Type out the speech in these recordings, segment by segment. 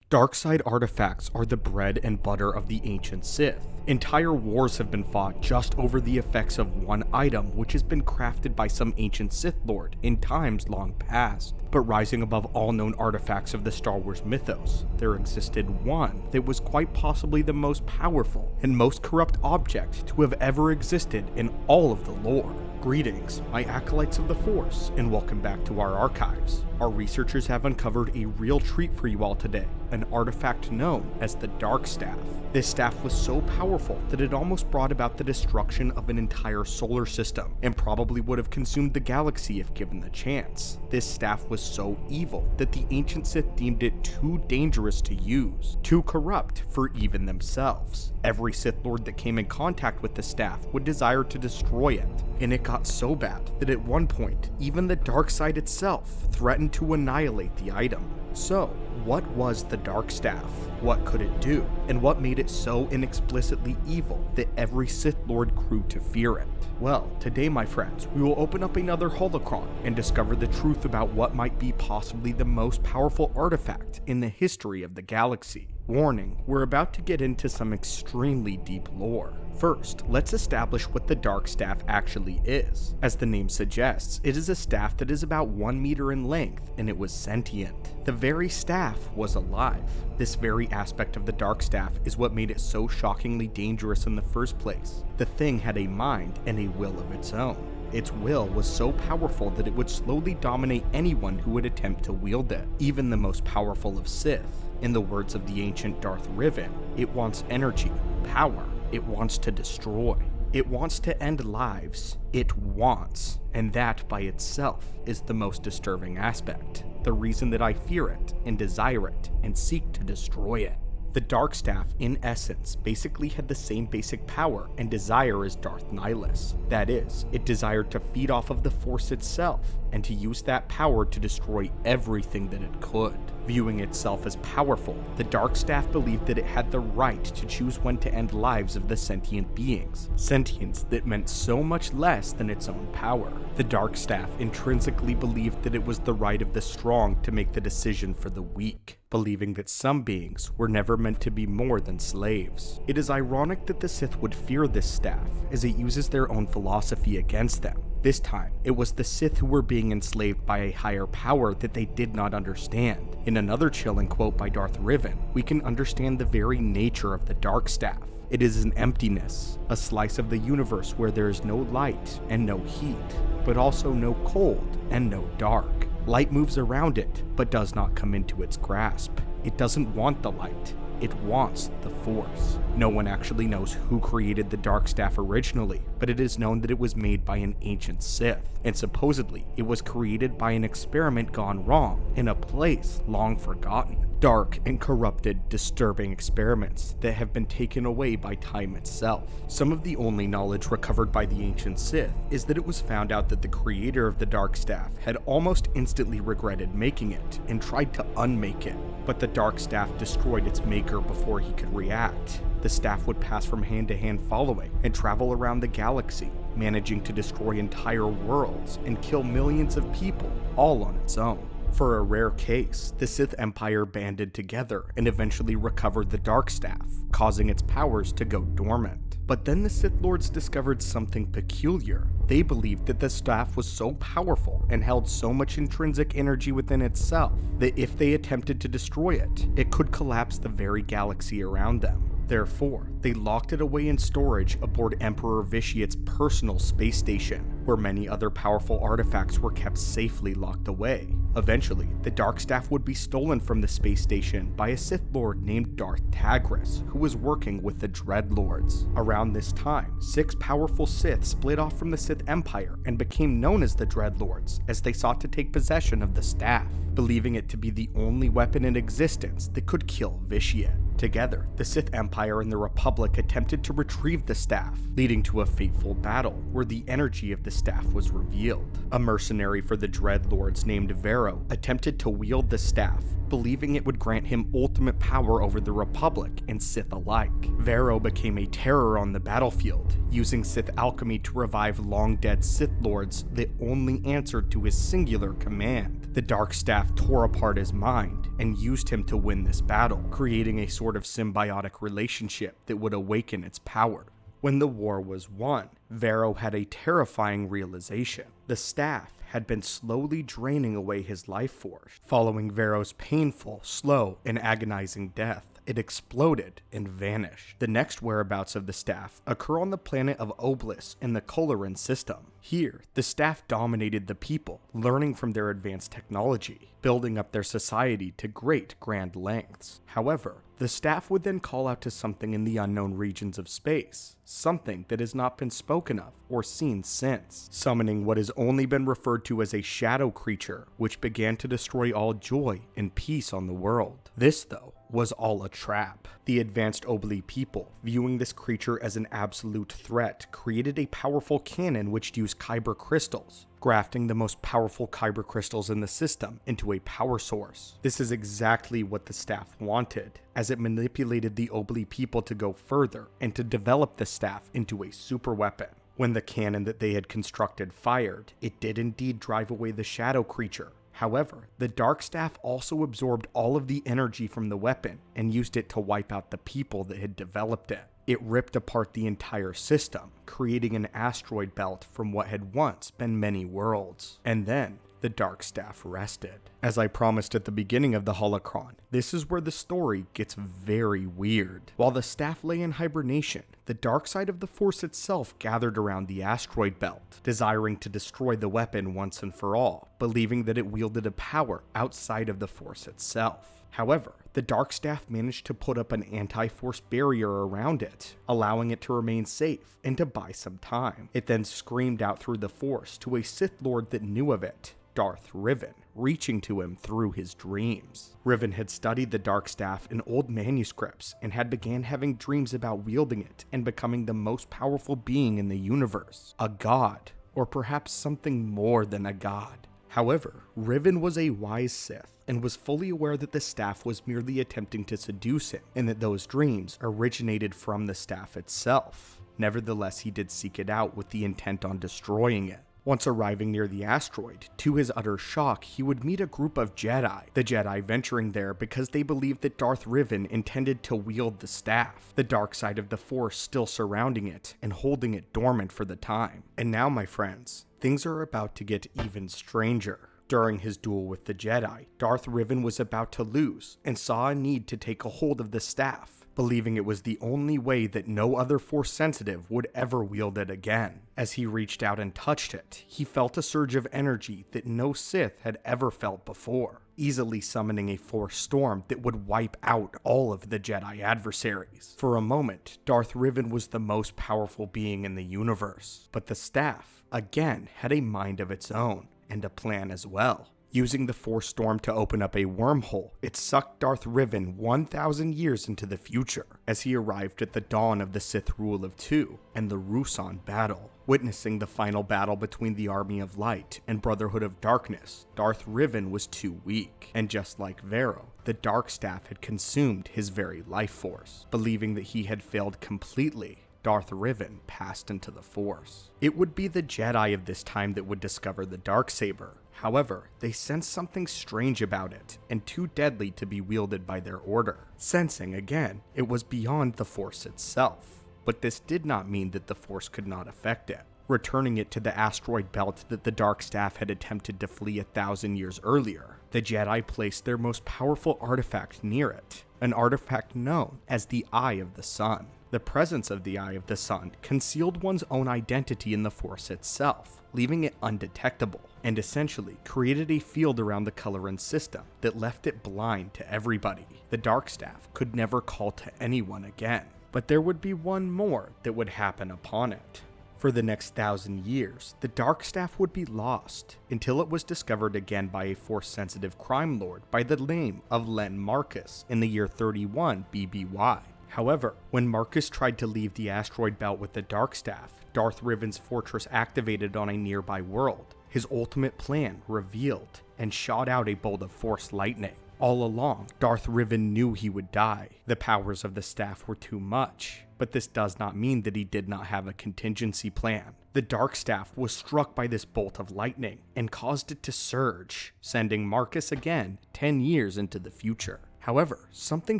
Darkside artifacts are the bread and butter of the ancient Sith. Entire wars have been fought just over the effects of one item which has been crafted by some ancient Sith Lord in times long past. But rising above all known artifacts of the Star Wars mythos, there existed one that was quite possibly the most powerful and most corrupt object to have ever existed in all of the lore. Greetings, my acolytes of the Force, and welcome back to our archives. Our researchers have uncovered a real treat for you all today, an artifact known as the Dark Staff. This staff was so powerful that it almost brought about the destruction of an entire solar system, and probably would have consumed the galaxy if given the chance. This staff was so evil that the ancient Sith deemed it too dangerous to use, too corrupt for even themselves. Every Sith Lord that came in contact with the staff would desire to destroy it, and it got so bad that at one point, even the dark side itself threatened to annihilate the item. So, what was the Dark Staff? What could it do? And what made it so inexplicably evil that every Sith Lord grew to fear it? Well, today my friends, we will open up another holocron and discover the truth about what might be possibly the most powerful artifact in the history of the galaxy. Warning, we're about to get into some extremely deep lore. First, let's establish what the Dark Staff actually is. As the name suggests, it is a staff that is about 1 meter in length, and it was sentient. The very staff was alive. This very aspect of the Dark Staff is what made it so shockingly dangerous in the first place. The thing had a mind and a will of its own. Its will was so powerful that it would slowly dominate anyone who would attempt to wield it, even the most powerful of Sith. In the words of the ancient Darth Riven, it wants energy, power. It wants to destroy. It wants to end lives. It wants. And that by itself is the most disturbing aspect. The reason that I fear it and desire it and seek to destroy it. The Dark Staff, in essence, basically had the same basic power and desire as Darth Nihilus. That is, it desired to feed off of the Force itself, and to use that power to destroy everything that it could. Viewing itself as powerful, the Dark Staff believed that it had the right to choose when to end lives of the sentient beings. Sentience that meant so much less than its own power. The Dark Staff intrinsically believed that it was the right of the strong to make the decision for the weak, believing that some beings were never meant to be more than slaves. It is ironic that the Sith would fear this staff, as it uses their own philosophy against them. This time, it was the Sith who were being enslaved by a higher power that they did not understand. In another chilling quote by Darth Riven, we can understand the very nature of the Dark Staff. It is an emptiness, a slice of the universe where there is no light and no heat, but also no cold and no dark. Light moves around it, but does not come into its grasp. It doesn't want the light. It wants the Force. No one actually knows who created the Dark Staff originally, but it is known that it was made by an ancient Sith, and supposedly it was created by an experiment gone wrong in a place long forgotten. Dark and corrupted, disturbing experiments that have been taken away by time itself. Some of the only knowledge recovered by the ancient Sith is that it was found out that the creator of the Dark Staff had almost instantly regretted making it and tried to unmake it, but the Dark Staff destroyed its maker before he could react. The staff would pass from hand to hand following and travel around the galaxy, managing to destroy entire worlds and kill millions of people all on its own. For a rare case, the Sith Empire banded together and eventually recovered the Dark Staff, causing its powers to go dormant. But then the Sith Lords discovered something peculiar. They believed that the staff was so powerful and held so much intrinsic energy within itself that if they attempted to destroy it, it could collapse the very galaxy around them. Therefore, they locked it away in storage aboard Emperor Vitiate's personal space station, where many other powerful artifacts were kept safely locked away. Eventually, the Dark Staff would be stolen from the space station by a Sith Lord named Darth Tagris, who was working with the Dreadlords. Around this time, 6 powerful Sith split off from the Sith Empire and became known as the Dreadlords, as they sought to take possession of the staff, believing it to be the only weapon in existence that could kill Vitiate. Together, the Sith Empire and the Republic attempted to retrieve the staff, leading to a fateful battle where the energy of the staff was revealed. A mercenary for the Dreadlords named Vero attempted to wield the staff, believing it would grant him ultimate power over the Republic and Sith alike. Vero became a terror on the battlefield, using Sith alchemy to revive long-dead Sith Lords that only answered to his singular command. The dark staff tore apart his mind and used him to win this battle, creating a sort of symbiotic relationship that would awaken its power. When the war was won, Varro had a terrifying realization. The staff had been slowly draining away his life force. Following Varro's painful, slow, and agonizing death, it exploded and vanished. The next whereabouts of the staff occur on the planet of Oblis in the Coloran system. Here, the staff dominated the people, learning from their advanced technology, building up their society to great grand lengths. However, the staff would then call out to something in the unknown regions of space, something that has not been spoken of or seen since, summoning what has only been referred to as a shadow creature, which began to destroy all joy and peace on the world. This, though, was all a trap. The advanced Obli people, viewing this creature as an absolute threat, created a powerful cannon which used kyber crystals, grafting the most powerful kyber crystals in the system into a power source. This is exactly what the staff wanted, as it manipulated the Obli people to go further and to develop the staff into a super weapon. When the cannon that they had constructed fired, it did indeed drive away the shadow creature. However, the dark staff also absorbed all of the energy from the weapon and used it to wipe out the people that had developed it. It ripped apart the entire system, creating an asteroid belt from what had once been many worlds. And then, the dark staff rested. As I promised at the beginning of the holocron, this is where the story gets very weird. While the staff lay in hibernation, the dark side of the Force itself gathered around the asteroid belt, desiring to destroy the weapon once and for all, believing that it wielded a power outside of the Force itself. However, the dark staff managed to put up an anti-force barrier around it, allowing it to remain safe and to buy some time. It then screamed out through the Force to a Sith Lord that knew of it, Darth Riven, reaching to him through his dreams. Riven had studied the dark staff in old manuscripts and had began having dreams about wielding it and becoming the most powerful being in the universe, a god, or perhaps something more than a god. However, Riven was a wise Sith and was fully aware that the staff was merely attempting to seduce him and that those dreams originated from the staff itself. Nevertheless, he did seek it out with the intent on destroying it. Once arriving near the asteroid, to his utter shock, he would meet a group of Jedi, the Jedi venturing there because they believed that Darth Riven intended to wield the staff, the dark side of the Force still surrounding it and holding it dormant for the time. And now, my friends, things are about to get even stranger. During his duel with the Jedi, Darth Riven was about to lose and saw a need to take a hold of the staff, believing it was the only way that no other Force sensitive would ever wield it again. As he reached out and touched it, he felt a surge of energy that no Sith had ever felt before, easily summoning a Force storm that would wipe out all of the Jedi adversaries. For a moment, Darth Riven was the most powerful being in the universe, but the staff, again, had a mind of its own, and a plan as well. Using the Force Storm to open up a wormhole, it sucked Darth Riven 1,000 years into the future, as he arrived at the dawn of the Sith rule of Two and the Ruusan battle. Witnessing the final battle between the Army of Light and Brotherhood of Darkness, Darth Riven was too weak, and just like Varro, the Dark Staff had consumed his very life force. Believing that he had failed completely, Darth Riven passed into the Force. It would be the Jedi of this time that would discover the Darksaber. However, they sensed something strange about it, and too deadly to be wielded by their order. Sensing, again, it was beyond the Force itself. But this did not mean that the Force could not affect it. Returning it to the asteroid belt that the Dark Staff had attempted to flee 1,000 years earlier, the Jedi placed their most powerful artifact near it, an artifact known as the Eye of the Sun. The presence of the Eye of the Sun concealed one's own identity in the Force itself, leaving it undetectable, and essentially created a field around the Coloran system that left it blind to everybody. The Dark Staff could never call to anyone again, but there would be one more that would happen upon it. For the next 1,000 years, the Dark Staff would be lost, until it was discovered again by a Force-sensitive crime lord by the name of Len Marcus in the year 31 BBY. However, when Marcus tried to leave the asteroid belt with the Dark Staff, Darth Riven's fortress activated on a nearby world. His ultimate plan revealed and shot out a bolt of Force lightning. All along, Darth Riven knew he would die. The powers of the staff were too much, but this does not mean that he did not have a contingency plan. The dark staff was struck by this bolt of lightning and caused it to surge, sending Marcus again 10 years into the future. However, something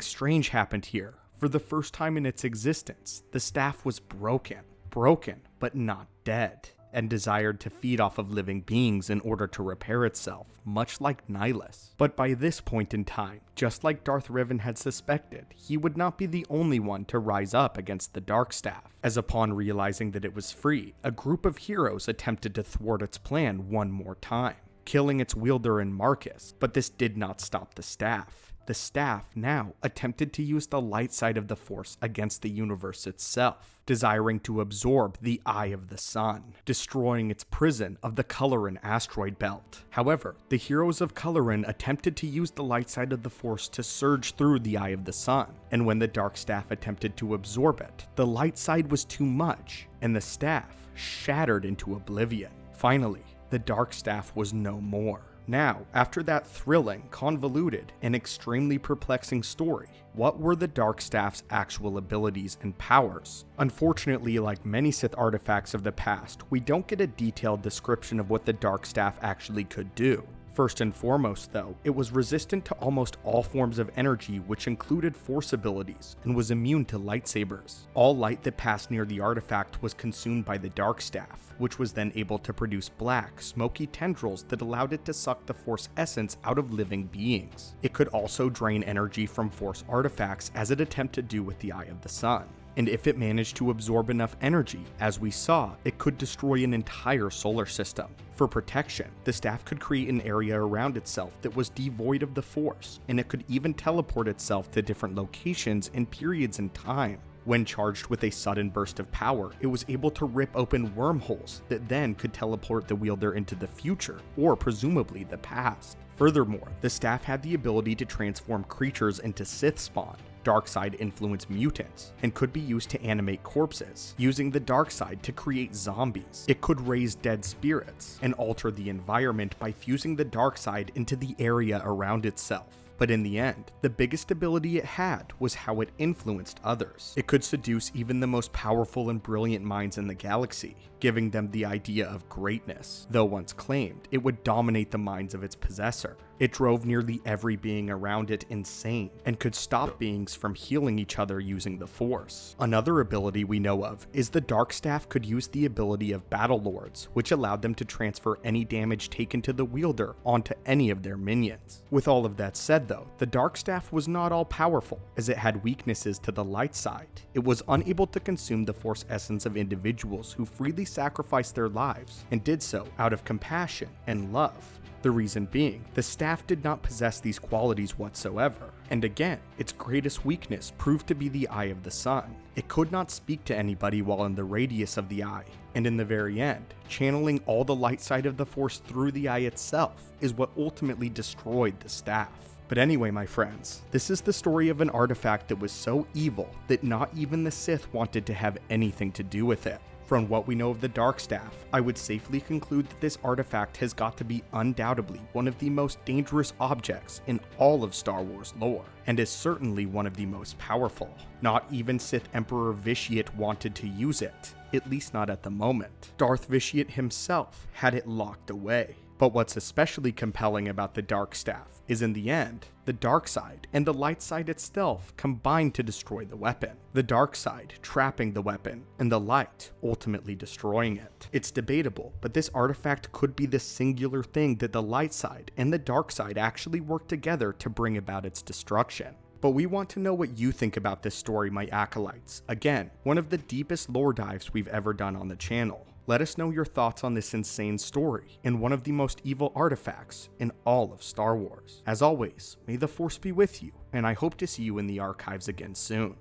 strange happened here. For the first time in its existence, the staff was broken, but not dead, and desired to feed off of living beings in order to repair itself, much like Nihilus. But by this point in time, just like Darth Riven had suspected, he would not be the only one to rise up against the Dark Staff, as upon realizing that it was free, a group of heroes attempted to thwart its plan one more time, killing its wielder in Marcus, but this did not stop the staff. The staff now attempted to use the light side of the Force against the universe itself, desiring to absorb the Eye of the Sun, destroying its prison of the Coloran asteroid belt. However, the heroes of Coloran attempted to use the light side of the Force to surge through the Eye of the Sun, and when the dark staff attempted to absorb it, the light side was too much, and the staff shattered into oblivion. Finally, the dark staff was no more. Now, after that thrilling, convoluted, and extremely perplexing story, what were the Dark Staff's actual abilities and powers? Unfortunately, like many Sith artifacts of the past, we don't get a detailed description of what the Dark Staff actually could do. First and foremost, though, it was resistant to almost all forms of energy, which included Force abilities, and was immune to lightsabers. All light that passed near the artifact was consumed by the Dark Staff, which was then able to produce black, smoky tendrils that allowed it to suck the Force essence out of living beings. It could also drain energy from Force artifacts, as it attempted to do with the Eye of the Sun. And if it managed to absorb enough energy, as we saw, it could destroy an entire solar system. For protection, the staff could create an area around itself that was devoid of the Force, and it could even teleport itself to different locations and periods in time. When charged with a sudden burst of power, it was able to rip open wormholes that then could teleport the wielder into the future, or presumably the past. Furthermore, the staff had the ability to transform creatures into Sith spawn, dark side influenced mutants, and could be used to animate corpses, using the dark side to create zombies. It could raise dead spirits, and alter the environment by fusing the dark side into the area around itself. But in the end, the biggest ability it had was how it influenced others. It could seduce even the most powerful and brilliant minds in the galaxy, giving them the idea of greatness, though once claimed, it would dominate the minds of its possessor. It drove nearly every being around it insane, and could stop beings from healing each other using the Force. Another ability we know of is the Dark Staff could use the ability of Battle Lords, which allowed them to transfer any damage taken to the wielder onto any of their minions. With all of that said though, the Dark Staff was not all powerful, as it had weaknesses to the light side. It was unable to consume the Force essence of individuals who freely sacrificed their lives, and did so out of compassion and love. The reason being, the staff did not possess these qualities whatsoever, and again, its greatest weakness proved to be the Eye of the Sun. It could not speak to anybody while in the radius of the eye, and in the very end, channeling all the light side of the Force through the eye itself is what ultimately destroyed the staff. But anyway, my friends, this is the story of an artifact that was so evil that not even the Sith wanted to have anything to do with it. From what we know of the Dark Staff, I would safely conclude that this artifact has got to be undoubtedly one of the most dangerous objects in all of Star Wars lore, and is certainly one of the most powerful. Not even Sith Emperor Vitiate wanted to use it, at least not at the moment. Darth Vitiate himself had it locked away. But what's especially compelling about the Dark Staff is, in the end, the dark side and the light side itself combined to destroy the weapon. The dark side trapping the weapon, and the light ultimately destroying it. It's debatable, but this artifact could be the singular thing that the light side and the dark side actually work together to bring about its destruction. But we want to know what you think about this story, my acolytes. Again, one of the deepest lore dives we've ever done on the channel. Let us know your thoughts on this insane story and one of the most evil artifacts in all of Star Wars. As always, may the Force be with you, and I hope to see you in the archives again soon.